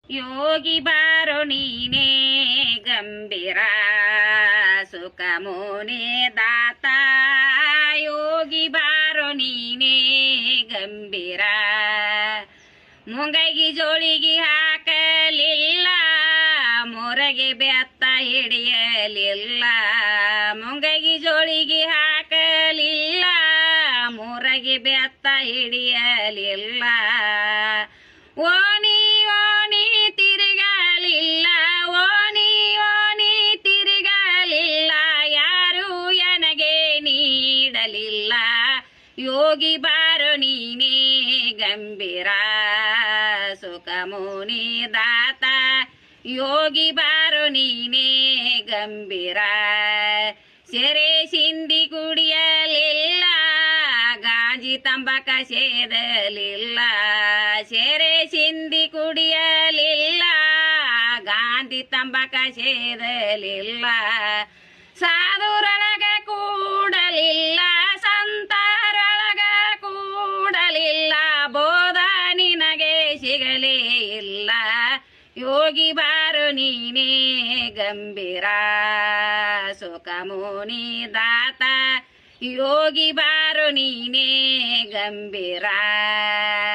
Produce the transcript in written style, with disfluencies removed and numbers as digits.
ಯೋಗಿ ಬಾರೋ ನೀನೇ ಗಂಭೀರ ಸುಖ ಮುನಿ ದಾತ ಯೋಗಿ ಬಾರೋ ನೀನೇ ಗಂಭೀರ ಮುಂಗೈಗಿ ಜೋಳಿಗೆ ಹಾಕಲಿಲ್ಲ ಮೊರಗೆ ಬೆತ್ತ ಹಿಡಿಯಲಿಲ್ಲ ಮುಂಗೈಗಿ ಜೋಳಿಗೆ ಹಾಕಲಿಲ್ಲ ಮೊರಗೆ ಬೆತ್ತ ಹಿಡಿಯಲಿಲ್ಲ ಓಣಿ ಓಣಿ ತಿರುಗಲಿಲ್ಲ ಓಣಿ ಓಣಿ ತಿರುಗಲಿಲ್ಲ ಯಾರು ನನಗೆ ನೀಡಲಿಲ್ಲ ಯೋಗಿ ಬಾರೋ ನೀನೇ ಗಂಭೀರ ಸುಖ ಮುನಿ ದಾತ ಯೋಗಿ ಬಾರೋ ನೀನೇ ಗಂಭೀರ ಸೆರೆ ಸಿಂಧಿ ಕುಡಿಯಲಿಲ್ಲ ಗಾಂಜಿ ತಂಬಾಕ ಸೇದಲಿಲ್ಲ ಸೆರೆ ಸಿಂಧಿ ಕುಡಿಯಲಿಲ್ಲ ಗಾಂಧಿ ತಂಬಾಕ ಸೇದಲಿಲ್ಲ ಸಾಧುರೊಳಗ ಕೂಡಲಿಲ್ಲ ಸಂತರೊಳಗ ಕೂಡಲಿಲ್ಲ ಬೋಧ ನಿನಗೆ ಸಿಗಲೇ ಇಲ್ಲ ಯೋಗಿ ಬಾರೋ ನೀನೇ ಗಂಭೀರ ಸುಖ ಮುನಿ ದಾತ ಯೋಗಿ ಬಾರೋ ನೀನೇ ಗಂಭೀರ